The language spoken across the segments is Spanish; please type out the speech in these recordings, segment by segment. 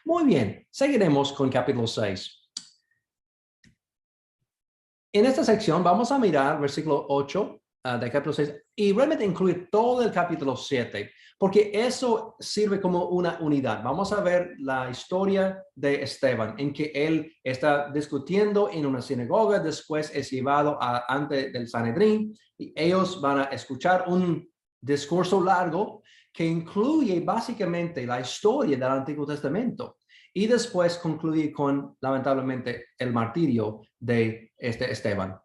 Muy bien, seguiremos con capítulo 6. En esta sección vamos a mirar versículo 8 del capítulo 6 y realmente incluir todo el capítulo 7, porque eso sirve como una unidad. Vamos a ver la historia de Esteban, en que él está discutiendo en una sinagoga, después es llevado ante del Sanedrín y ellos van a escuchar un discurso largo que incluye básicamente la historia del Antiguo Testamento. Y después concluye con, lamentablemente, el martirio de Esteban.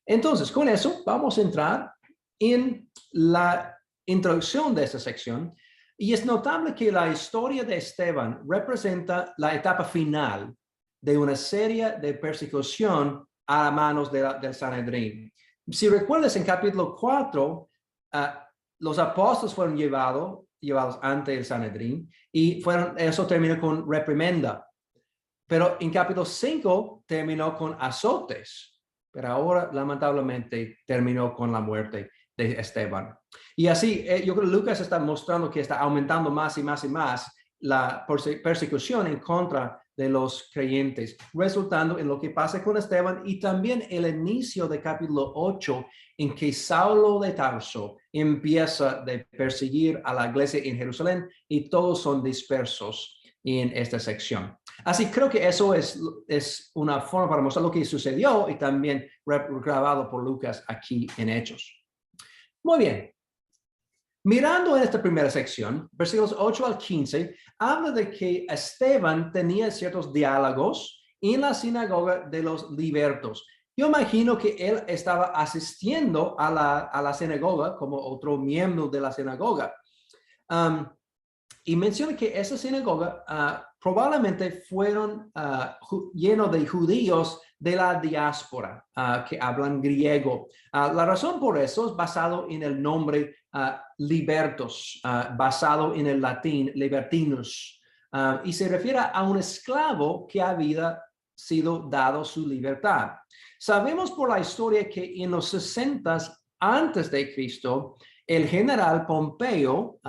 Entonces, con eso vamos a entrar en la introducción de esta sección. Y es notable que la historia de Esteban representa la etapa final de una serie de persecución a manos del Sanedrín. Si recuerdas, en capítulo 4, los apóstoles fueron llevados ante el Sanedrín y eso terminó con reprimenda. Pero en capítulo 5 terminó con azotes, pero ahora lamentablemente terminó con la muerte de Esteban. Y así, yo creo que Lucas está mostrando que está aumentando más y más y más la persecución en contra de los creyentes, resultando en lo que pasa con Esteban y también el inicio de capítulo 8, en que Saulo de Tarso empieza a perseguir a la iglesia en Jerusalén y todos son dispersos en esta sección. Así creo que eso es una forma para mostrar lo que sucedió y también grabado por Lucas aquí en Hechos. Muy bien. Mirando en esta primera sección, versículos 8 al 15, habla de que Esteban tenía ciertos diálogos en la sinagoga de los libertos. Yo imagino que él estaba asistiendo a la sinagoga como otro miembro de la sinagoga. Y menciona que esa sinagoga probablemente fueron llenos de judíos de la diáspora que hablan griego. La razón por eso es basado en el nombre libertos, basado en el latín libertinus, y se refiere a un esclavo que había sido dado su libertad. Sabemos por la historia que en los 60 antes de Cristo, el general Pompeo,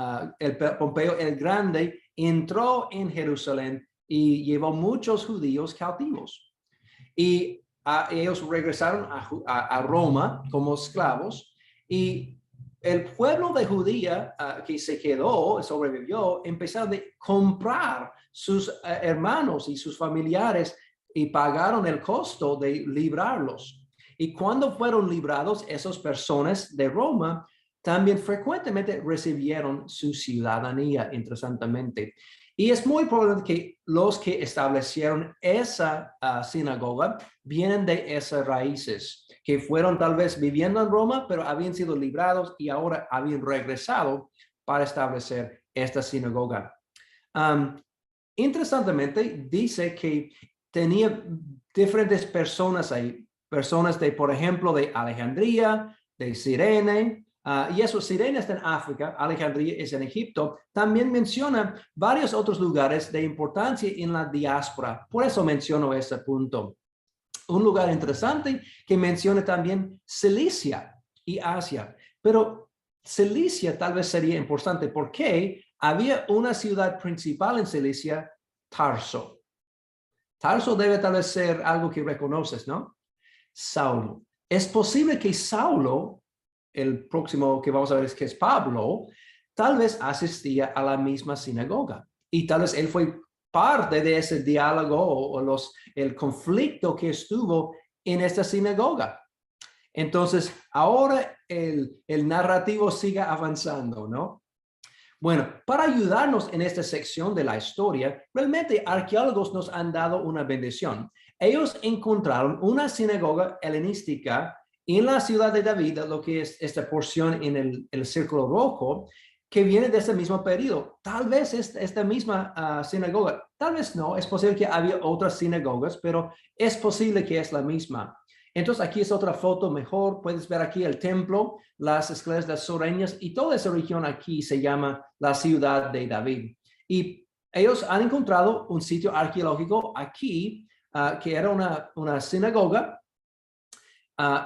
Pompeo el Grande, entró en Jerusalén y llevó muchos judíos cautivos. Y ellos regresaron a Roma como esclavos y el pueblo de Judía que se quedó, sobrevivió, empezaron a comprar sus hermanos y sus familiares y pagaron el costo de librarlos. Y cuando fueron librados, esas personas de Roma también frecuentemente recibieron su ciudadanía, interesantemente. Y es muy probable que los que establecieron esa sinagoga vienen de esas raíces, que fueron tal vez viviendo en Roma, pero habían sido librados y ahora habían regresado para establecer esta sinagoga. Interesantemente, dice que tenía diferentes personas ahí, personas de, por ejemplo, de Alejandría, de Cirene, y eso, Cirene está en África, Alejandría es en Egipto. También menciona varios otros lugares de importancia en la diáspora. Por eso menciono ese punto. Un lugar interesante que menciona también Cilicia y Asia. Pero Cilicia tal vez sería importante porque había una ciudad principal en Cilicia, Tarso. Tarso debe tal vez ser algo que reconoces, ¿no? Saulo. Es posible que Saulo, el próximo que vamos a ver es que es Pablo, tal vez asistía a la misma sinagoga y tal vez él fue parte de ese diálogo o el conflicto que estuvo en esta sinagoga. Entonces, ahora el narrativo sigue avanzando, ¿no? Bueno, para ayudarnos en esta sección de la historia, realmente arqueólogos nos han dado una bendición. Ellos encontraron una sinagoga helenística en la ciudad de David, lo que es esta porción en el círculo rojo, que viene de ese mismo periodo. Tal vez esta misma sinagoga, tal vez no, es posible que había otras sinagogas, pero es posible que es la misma. Entonces aquí es otra foto mejor, puedes ver aquí el templo, las escaleras de las sureñas y toda esa región aquí se llama la ciudad de David. Y ellos han encontrado un sitio arqueológico aquí que era una sinagoga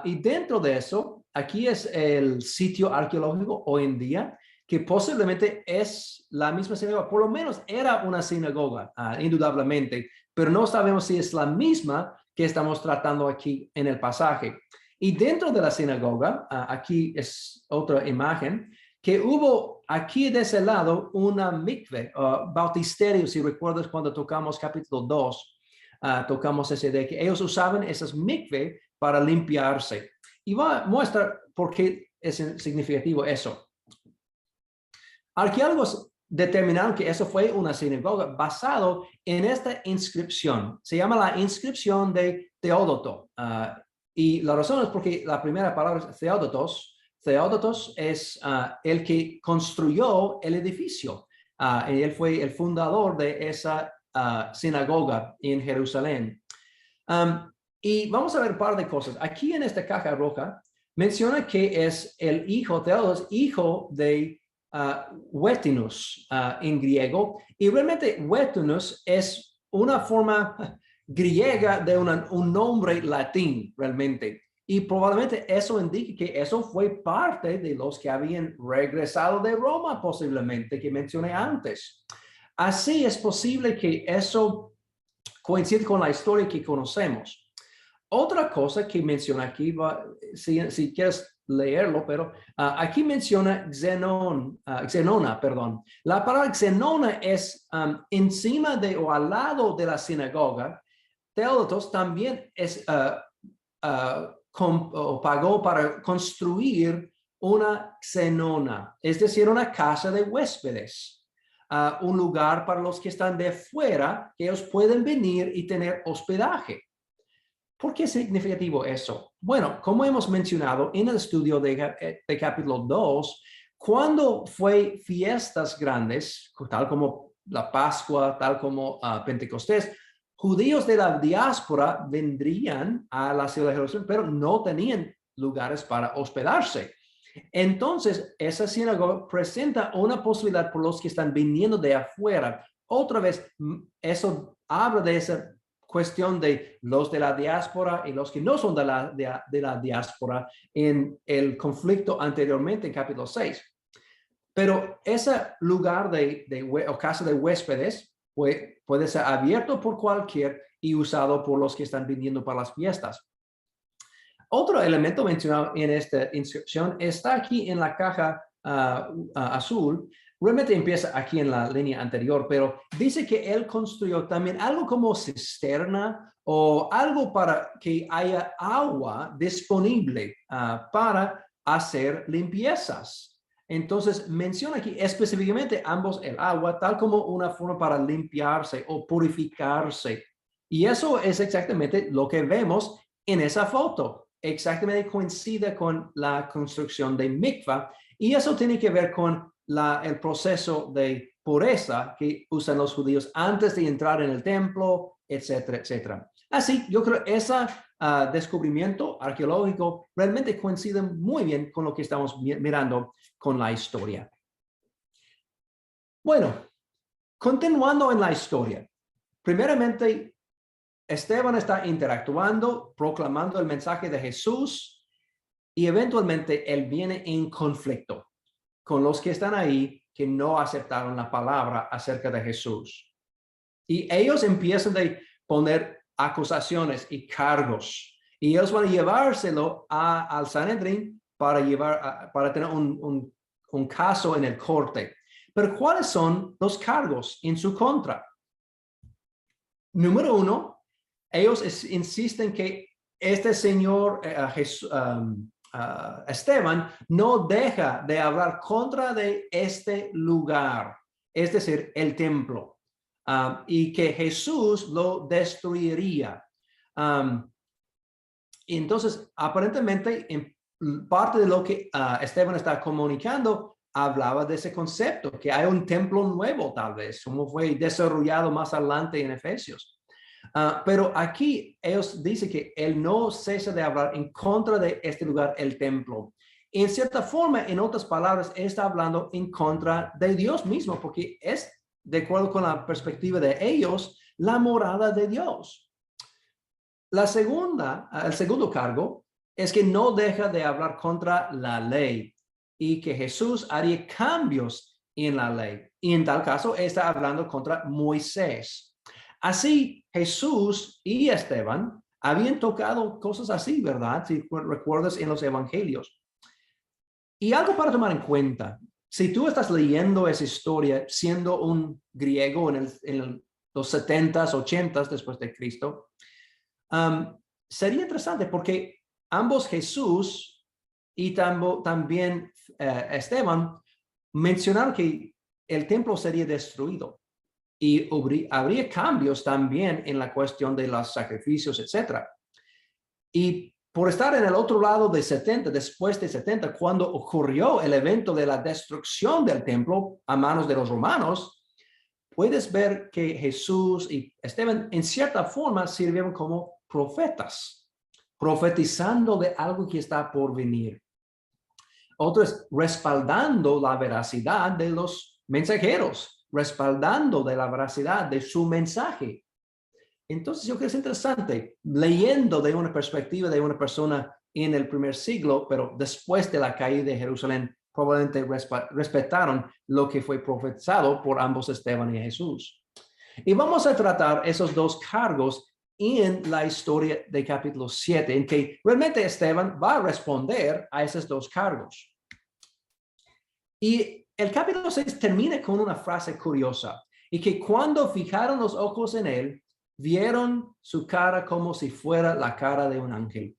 y dentro de eso, aquí es el sitio arqueológico hoy en día. que posiblemente es la misma sinagoga. Por lo menos era una sinagoga, indudablemente, pero no sabemos si es la misma que estamos tratando aquí en el pasaje. Y dentro de la sinagoga, aquí es otra imagen, que hubo aquí de ese lado una mikve, bautisterio, si recuerdas cuando tocamos capítulo 2, tocamos ese de que ellos usaban esas mikve para limpiarse. Y va a mostrar por qué es significativo eso. Arqueólogos determinaron que eso fue una sinagoga basado en esta inscripción. Se llama la inscripción de Teódoto. Y la razón es porque la primera palabra es Theodotos. Theodotos es el que construyó el edificio. Él fue el fundador de esa sinagoga en Jerusalén. Y vamos a ver un par de cosas. Aquí en esta caja roja menciona que es el hijo, Theodotos, hijo de Wetinus en griego, y realmente Wetinus es una forma griega de un nombre latín realmente, y probablemente eso indique que eso fue parte de los que habían regresado de Roma posiblemente, que mencioné antes. Así es posible que eso coincide con la historia que conocemos. Otra cosa que menciona aquí, si quieres leerlo, pero aquí menciona Xenona, perdón. La palabra Xenona es encima de o al lado de la sinagoga. Teódotos también pagó para construir una xenona, es decir, una casa de huéspedes. Un lugar para los que están de fuera, que ellos pueden venir y tener hospedaje. ¿Por qué es significativo eso? Bueno, como hemos mencionado en el estudio de capítulo 2, cuando fue fiestas grandes, tal como la Pascua, tal como Pentecostés, judíos de la diáspora vendrían a la ciudad de Jerusalén, pero no tenían lugares para hospedarse. Entonces, esa sinagoga presenta una posibilidad por los que están viniendo de afuera. Otra vez, eso habla de esa cuestión de los de la diáspora y los que no son de la diáspora en el conflicto anteriormente en capítulo 6. Pero ese lugar o casa de huéspedes puede ser abierto por cualquier y usado por los que están viniendo para las fiestas. Otro elemento mencionado en esta inscripción está aquí en la caja azul. Realmente empieza aquí en la línea anterior, pero dice que él construyó también algo como cisterna o algo para que haya agua disponible para hacer limpiezas. Entonces menciona aquí específicamente ambos el agua tal como una forma para limpiarse o purificarse. Y eso es exactamente lo que vemos en esa foto. Exactamente coincide con la construcción de mikvah, y eso tiene que ver con el proceso de pureza que usan los judíos antes de entrar en el templo, etcétera, etcétera. Así, yo creo que ese descubrimiento arqueológico realmente coincide muy bien con lo que estamos mirando con la historia. Bueno, continuando en la historia, primeramente, Esteban está interactuando, proclamando el mensaje de Jesús, y eventualmente él viene en conflicto con los que están ahí que no aceptaron la palabra acerca de Jesús. Y ellos empiezan a poner acusaciones y cargos, y ellos van a llevárselo al Sanedrín para tener un caso en el corte. Pero ¿cuáles son los cargos en su contra? Número uno, ellos insisten que este señor Esteban no deja de hablar contra de este lugar, es decir, el templo, y que Jesús lo destruiría. Entonces, aparentemente, en parte de lo que Esteban está comunicando, hablaba de ese concepto, que hay un templo nuevo tal vez, como fue desarrollado más adelante en Efesios. Pero aquí ellos dicen que él no cesa de hablar en contra de este lugar, el templo. En cierta forma, en otras palabras, él está hablando en contra de Dios mismo, porque es, de acuerdo con la perspectiva de ellos, la morada de Dios. El segundo cargo es que no deja de hablar contra la ley. y que Jesús haría cambios en la ley. Y en tal caso está hablando contra Moisés. Así, Jesús y Esteban habían tocado cosas así, ¿verdad? Si recuerdas en los evangelios. Y algo para tomar en cuenta, si tú estás leyendo esa historia siendo un griego en los 70s, 80s después de Cristo, sería interesante porque ambos Jesús y también Esteban mencionaron que el templo sería destruido y habría cambios también en la cuestión de los sacrificios, etcétera. Y por estar en el otro lado de 70, después de 70, cuando ocurrió el evento de la destrucción del templo a manos de los romanos, puedes ver que Jesús y Esteban en cierta forma sirvieron como profetas, profetizando de algo que está por venir. Otros respaldando la veracidad de los mensajeros, respaldando de la veracidad de su mensaje. Entonces yo creo que es interesante, leyendo de una perspectiva de una persona en el primer siglo, pero después de la caída de Jerusalén, probablemente respetaron lo que fue profetizado por ambos Esteban y Jesús. Y vamos a tratar esos dos cargos en la historia de capítulo 7, en que realmente Esteban va a responder a esos dos cargos. Y el capítulo 6 termina con una frase curiosa, y que cuando fijaron los ojos en él, vieron su cara como si fuera la cara de un ángel.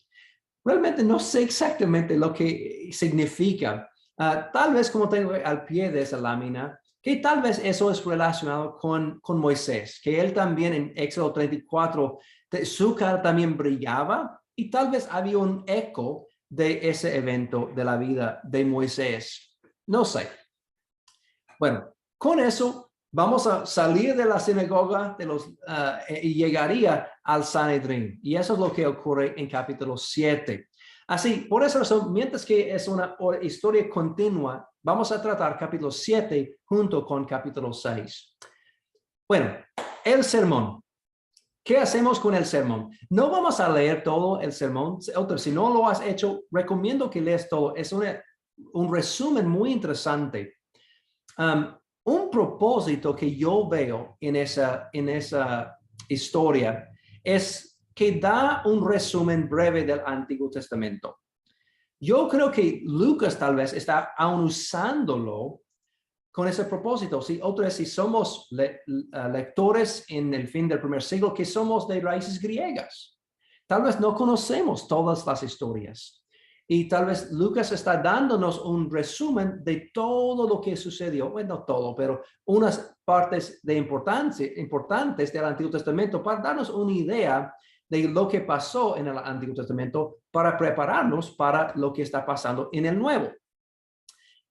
Realmente no sé exactamente lo que significa. Tal vez como tengo al pie de esa lámina, que tal vez eso es relacionado con Moisés, que él también en Éxodo 34, su cara también brillaba y tal vez había un eco de ese evento de la vida de Moisés. No sé. Bueno, con eso vamos a salir de la sinagoga y llegaría al Sanedrín. Y eso es lo que ocurre en capítulo 7. Así, por esa razón, mientras que es una historia continua, vamos a tratar capítulo 7 junto con capítulo 6. Bueno, el sermón. ¿Qué hacemos con el sermón? No vamos a leer todo el sermón. Si no lo has hecho, recomiendo que leas todo. Es un resumen muy interesante. Un propósito que yo veo en esa historia es que da un resumen breve del Antiguo Testamento. Yo creo que Lucas tal vez está aún usándolo con ese propósito. Si somos lectores en el fin del primer siglo, que somos de raíces griegas, tal vez no conocemos todas las historias. Y tal vez Lucas está dándonos un resumen de todo lo que sucedió, bueno, no todo, pero unas partes importantes del Antiguo Testamento para darnos una idea de lo que pasó en el Antiguo Testamento para prepararnos para lo que está pasando en el Nuevo.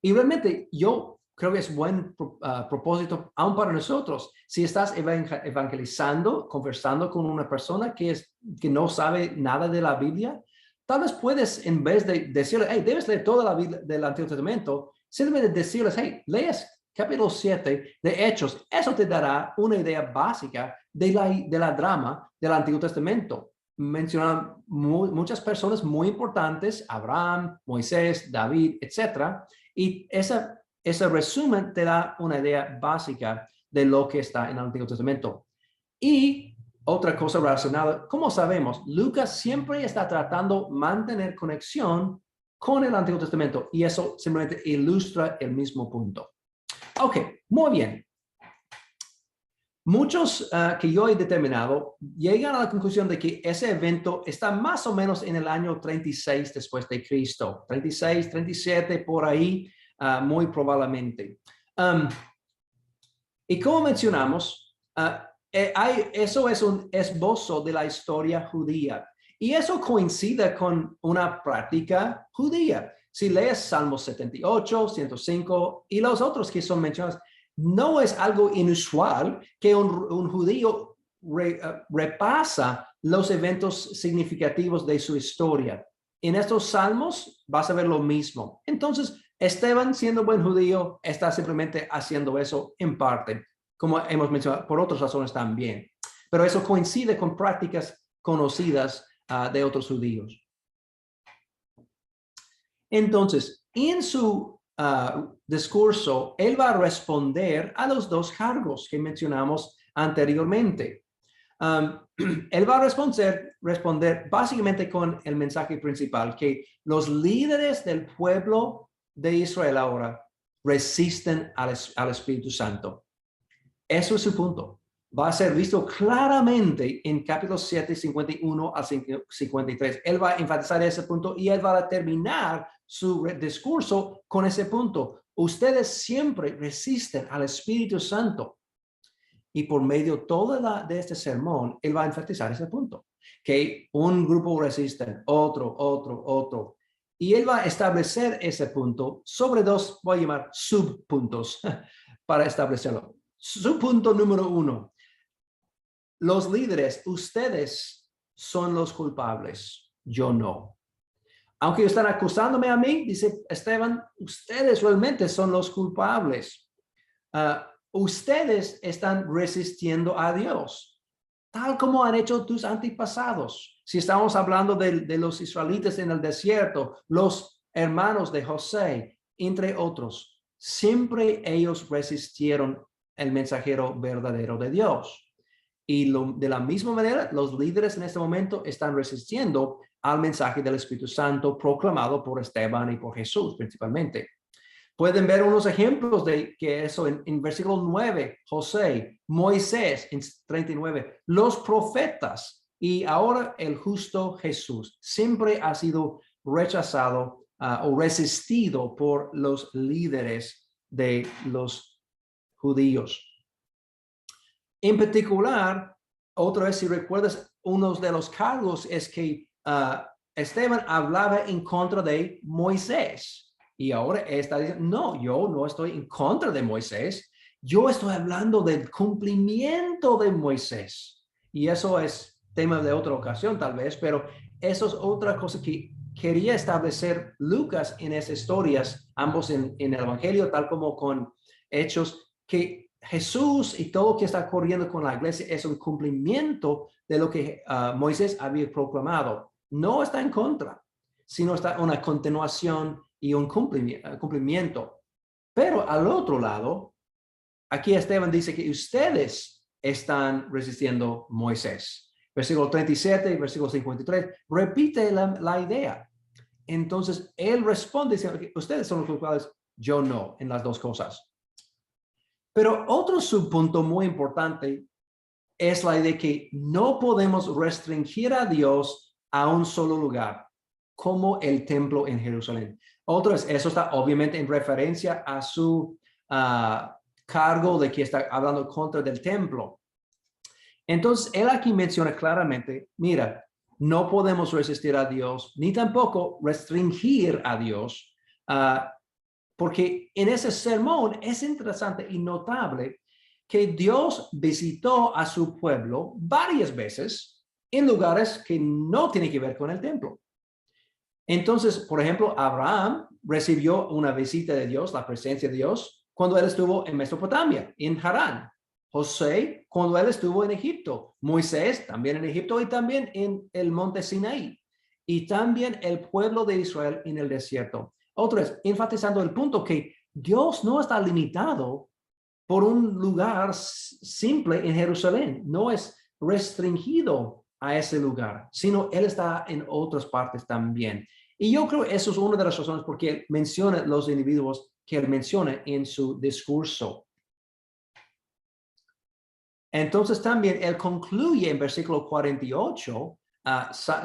Y realmente yo creo que es buen propósito aún para nosotros. Si estás evangelizando, conversando con una persona que no sabe nada de la Biblia, tal vez puedes, en vez de decirle, hey, debes leer toda la Biblia del Antiguo Testamento, simplemente decirles, hey, lees capítulo 7 de Hechos. Eso te dará una idea básica de la drama del Antiguo Testamento. Mencionan muchas personas muy importantes, Abraham, Moisés, David, etcétera. Y ese resumen te da una idea básica de lo que está en el Antiguo Testamento. Y otra cosa relacionada, como sabemos, Lucas siempre está tratando de mantener conexión con el Antiguo Testamento y eso simplemente ilustra el mismo punto. Ok, muy bien. Muchos que yo he determinado llegan a la conclusión de que ese evento está más o menos en el año 36 después de Cristo, 36, 37, por ahí, muy probablemente. Y como mencionamos, eso es un esbozo de la historia judía. Y eso coincide con una práctica judía. Si lees Salmos 78, 105 y los otros que son mencionados, no es algo inusual que un judío repasa los eventos significativos de su historia. En estos salmos vas a ver lo mismo. Entonces, Esteban, siendo buen judío, está simplemente haciendo eso en parte, como hemos mencionado, por otras razones también. Pero eso coincide con prácticas conocidas de otros judíos. Entonces, en su discurso, él va a responder a los dos cargos que mencionamos anteriormente. Él va a responder básicamente con el mensaje principal, que los líderes del pueblo de Israel ahora resisten al Espíritu Santo. Eso es su punto. Va a ser visto claramente en capítulo 7, 51 al 53. Él va a enfatizar ese punto y él va a terminar su discurso con ese punto. Ustedes siempre resisten al Espíritu Santo. Y por medio de este sermón, él va a enfatizar ese punto. Que un grupo resiste, otro. Y él va a establecer ese punto sobre dos, voy a llamar subpuntos para establecerlo. Subpunto número 1. Los líderes, ustedes son los culpables, yo no. Aunque están acusándome a mí, dice Esteban, ustedes realmente son los culpables. Ustedes están resistiendo a Dios, tal como han hecho tus antepasados. Si estamos hablando de los israelitas en el desierto, los hermanos de José, entre otros, siempre ellos resistieron el mensajero verdadero de Dios. Y de la misma manera, los líderes en este momento están resistiendo al mensaje del Espíritu Santo proclamado por Esteban y por Jesús principalmente. Pueden ver unos ejemplos de que eso en versículo 9, José, Moisés en 39, los profetas y ahora el justo Jesús siempre ha sido rechazado o resistido por los líderes de los judíos. En particular, otra vez, si recuerdas, uno de los cargos es que Esteban hablaba en contra de Moisés. Y ahora está diciendo, no, yo no estoy en contra de Moisés. Yo estoy hablando del cumplimiento de Moisés. Y eso es tema de otra ocasión tal vez, pero eso es otra cosa que quería establecer Lucas en esas historias, ambos en el Evangelio, tal como con Hechos, que Jesús y todo lo que está ocurriendo con la iglesia es un cumplimiento de lo que Moisés había proclamado. No está en contra, sino está una continuación y un cumplimiento. Pero al otro lado, aquí Esteban dice que ustedes están resistiendo Moisés. Versículo 37 y versículo 53 repite la idea. Entonces, él responde diciendo que ustedes son los culpables, yo no, en las dos cosas. Pero otro subpunto muy importante es la idea de que no podemos restringir a Dios a un solo lugar, como el templo en Jerusalén. Otro es, eso está obviamente en referencia a su cargo de que está hablando contra del templo. Entonces, él aquí menciona claramente, mira, no podemos resistir a Dios, ni tampoco restringir a Dios, porque en ese sermón es interesante y notable que Dios visitó a su pueblo varias veces en lugares que no tienen que ver con el templo. Entonces, por ejemplo, Abraham recibió una visita de Dios, la presencia de Dios, cuando él estuvo en Mesopotamia, en Harán. José, cuando él estuvo en Egipto. Moisés, también en Egipto y también en el monte Sinaí. Y también el pueblo de Israel en el desierto. Otra vez, enfatizando el punto que Dios no está limitado por un lugar simple en Jerusalén. No es restringido a ese lugar, sino Él está en otras partes también. Y yo creo que eso es una de las razones por qué menciona los individuos que Él menciona en su discurso. Entonces también Él concluye en versículo 48,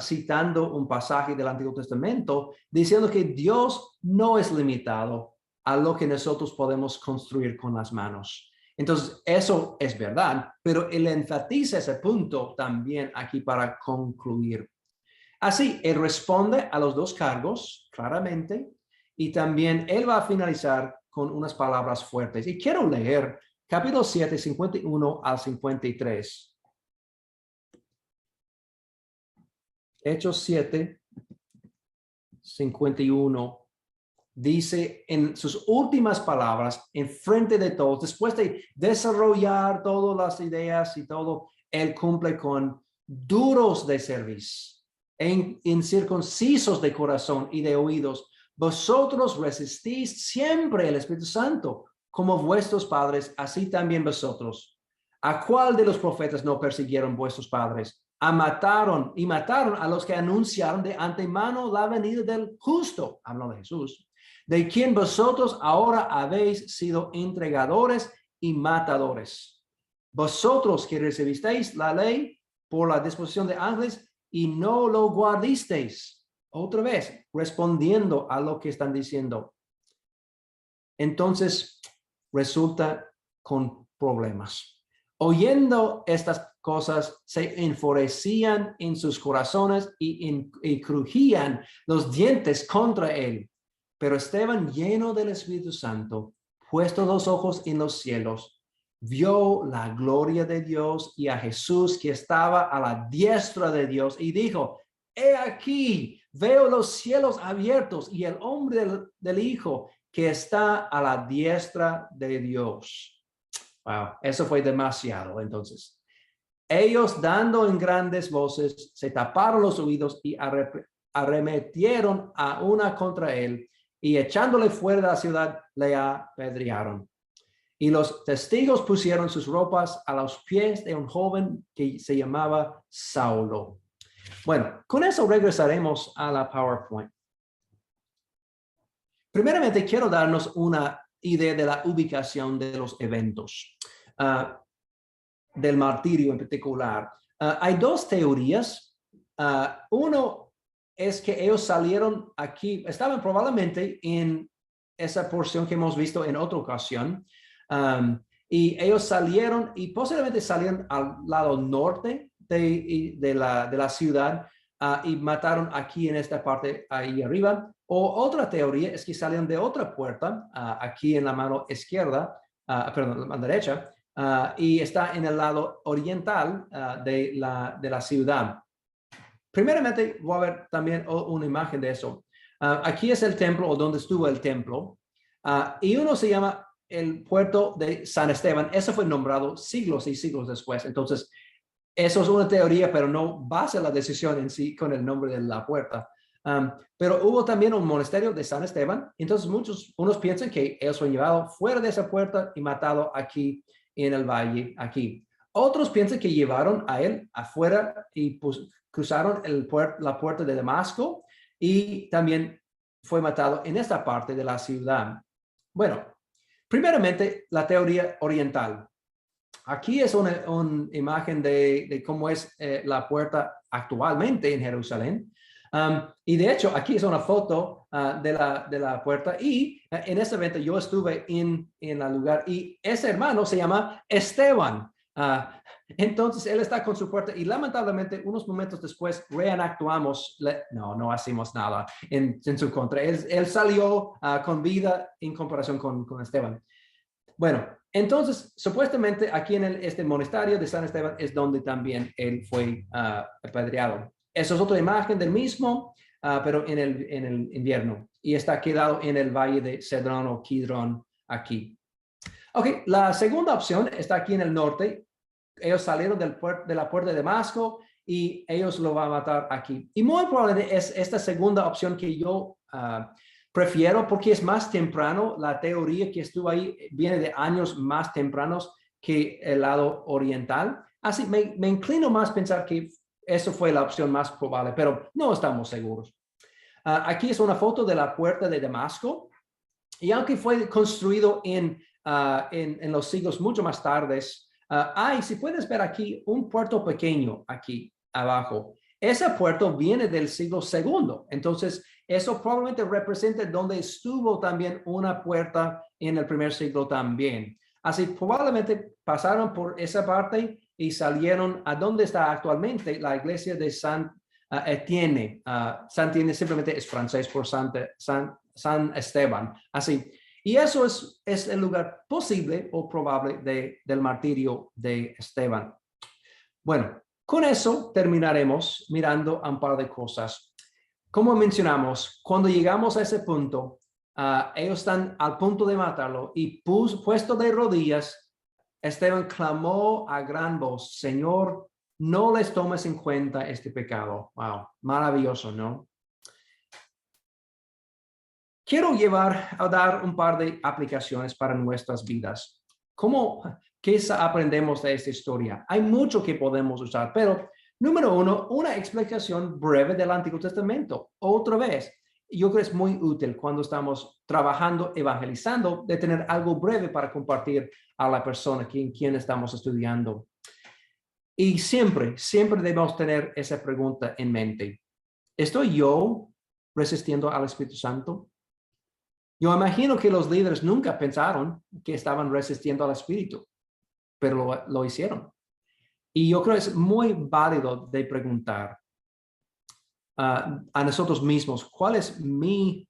citando un pasaje del Antiguo Testamento, diciendo que Dios no es limitado a lo que nosotros podemos construir con las manos. Entonces, eso es verdad, pero Él enfatiza ese punto también aquí para concluir. Así, Él responde a los dos cargos claramente y también Él va a finalizar con unas palabras fuertes. Y quiero leer capítulo 7, 51 al 53. Hechos 7, 51. Dice en sus últimas palabras, en frente de todos, después de desarrollar todas las ideas y todo, Él cumple con duros de cerviz, incircuncisos de corazón y de oídos, Vosotros resistís siempre el Espíritu Santo, como vuestros padres, así también vosotros. ¿A cuál de los profetas no persiguieron vuestros padres? Mataron a los que anunciaron de antemano la venida del justo, hablando de Jesús, de quien vosotros ahora habéis sido entregadores y matadores. Vosotros que recibisteis la ley por la disposición de ángeles y no lo guardisteis. Otra vez, respondiendo a lo que están diciendo. Entonces, resulta con problemas. Oyendo estas cosas, se enfurecían en sus corazones y crujían los dientes contra él. Pero Esteban, lleno del Espíritu Santo, puesto los ojos en los cielos, vio la gloria de Dios y a Jesús que estaba a la diestra de Dios y dijo: he aquí, veo los cielos abiertos y el hombre del Hijo que está a la diestra de Dios. Wow, eso fue demasiado. Entonces, ellos dando en grandes voces, se taparon los oídos y arremetieron a una contra él y echándole fuera de la ciudad, le apedrearon. Y los testigos pusieron sus ropas a los pies de un joven que se llamaba Saulo. Bueno, con eso regresaremos a la PowerPoint. Primeramente, quiero darnos una idea de la ubicación de los eventos, del martirio en particular. Hay dos teorías. Uno es que ellos salieron aquí, estaban probablemente en esa porción que hemos visto en otra ocasión, y ellos salieron y posiblemente salieron al lado norte de la ciudad y mataron aquí en esta parte ahí arriba. O otra teoría es que salieron de otra puerta aquí en la mano izquierda, perdón, la mano derecha, y está en el lado oriental de la ciudad. Primeramente voy a ver también una imagen de eso. Aquí es el templo o donde estuvo el templo, y uno se llama el puerto de San Esteban. Eso fue nombrado siglos y siglos después. Entonces, eso es una teoría, pero no basa la decisión en sí con el nombre de la puerta. Pero hubo también un monasterio de San Esteban. Entonces, unos piensan que ellos fueron llevados fuera de esa puerta y matado aquí en el valle, aquí. Otros piensan que llevaron a él afuera y cruzaron la puerta de Damasco y también fue matado en esta parte de la ciudad. Bueno, primeramente, la teoría oriental. Aquí es una imagen de cómo es la puerta actualmente en Jerusalén. Y de hecho, aquí es una foto de la puerta. Y en ese evento yo estuve en el lugar y ese hermano se llama Esteban. Entonces él está con su puerta y lamentablemente unos momentos después reenactuamos, no hacemos nada en su contra. Él salió con vida en comparación con Esteban. Bueno, entonces, supuestamente aquí en este monasterio de San Esteban es donde también él fue apedreado. Esa es otra imagen del mismo, pero en el invierno. Y está quedado en el valle de Cedrón o Kidrón aquí. Ok, la segunda opción está aquí en el norte. Ellos salieron de la puerta de Damasco y ellos lo van a matar aquí. Y muy probablemente es esta segunda opción que yo prefiero porque es más temprano. La teoría que estuvo ahí viene de años más tempranos que el lado oriental. Así me inclino más a pensar que eso fue la opción más probable, pero no estamos seguros. Aquí es una foto de la puerta de Damasco. Y aunque fue construido en los siglos mucho más tardes, si puedes ver aquí, un puerto pequeño aquí abajo. Ese puerto viene del siglo II. Entonces, eso probablemente representa donde estuvo también una puerta en el primer siglo también. Así, probablemente pasaron por esa parte y salieron a donde está actualmente la iglesia de San Etienne. San Etienne simplemente es francés por San Esteban. Así. Y eso es el lugar posible o probable del martirio de Esteban. Bueno, con eso terminaremos mirando un par de cosas. Como mencionamos, cuando llegamos a ese punto, ellos están al punto de matarlo y puesto de rodillas, Esteban clamó a gran voz: Señor, no les tomes en cuenta este pecado. Wow, maravilloso, ¿no? quiero llevar a dar un par de aplicaciones para nuestras vidas. ¿Qué aprendemos de esta historia? Hay mucho que podemos usar, pero número uno, una explicación breve del Antiguo Testamento. Otra vez, yo creo que es muy útil cuando estamos trabajando, evangelizando, de tener algo breve para compartir a la persona quien estamos estudiando. Y siempre debemos tener esa pregunta en mente. ¿Estoy yo resistiendo al Espíritu Santo? Yo imagino que los líderes nunca pensaron que estaban resistiendo al Espíritu, pero lo hicieron. Y yo creo que es muy válido de preguntar a nosotros mismos, ¿cuál es mi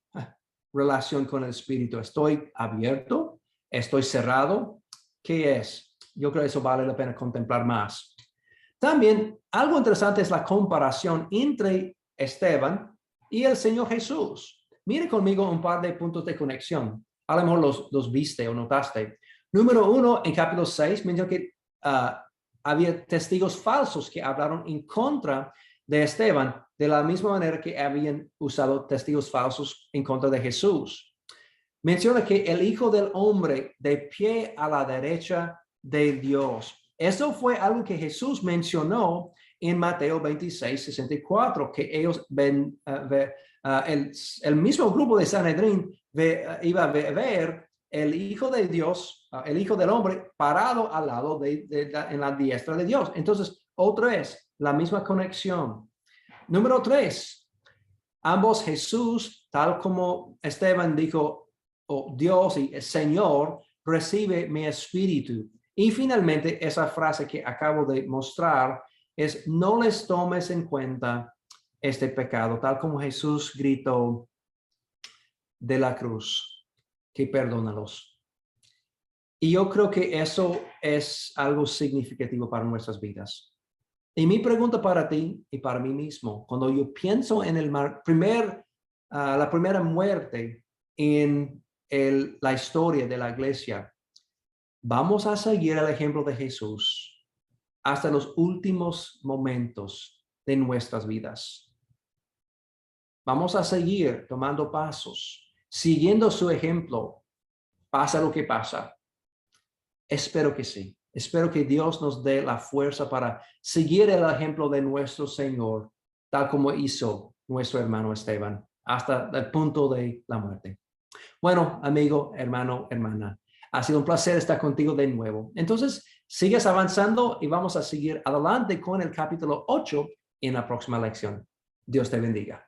relación con el Espíritu? ¿Estoy abierto? ¿Estoy cerrado? ¿Qué es? Yo creo que eso vale la pena contemplar más. También, algo interesante es la comparación entre Esteban y el Señor Jesús. Mire conmigo un par de puntos de conexión. A lo mejor los viste o notaste. Número uno, en capítulo 6, menciona que había testigos falsos que hablaron en contra de Esteban, de la misma manera que habían usado testigos falsos en contra de Jesús. Menciona que el Hijo del Hombre de pie a la derecha de Dios. Eso fue algo que Jesús mencionó en Mateo 26, 64, que ellos ven, el mismo grupo de Sanedrín iba a ver el Hijo de Dios, el Hijo del Hombre, parado al lado en la diestra de Dios. Entonces, otra vez, la misma conexión. Número 3, ambos Jesús, tal como Esteban dijo, oh, Dios y el Señor, recibe mi espíritu. Y finalmente, esa frase que acabo de mostrar es, no les tomes en cuenta este pecado, tal como Jesús gritó de la cruz, que perdónalos. Y yo creo que eso es algo significativo para nuestras vidas. Y mi pregunta para ti y para mí mismo, cuando yo pienso en la primera muerte en la historia de la iglesia, vamos a seguir el ejemplo de Jesús hasta los últimos momentos de nuestras vidas. Vamos a seguir tomando pasos, siguiendo su ejemplo, pasa lo que pasa. Espero que sí. Espero que Dios nos dé la fuerza para seguir el ejemplo de nuestro Señor, tal como hizo nuestro hermano Esteban, hasta el punto de la muerte. Bueno, amigo, hermano, hermana, ha sido un placer estar contigo de nuevo. Entonces, sigues avanzando y vamos a seguir adelante con el capítulo 8 en la próxima lección. Dios te bendiga.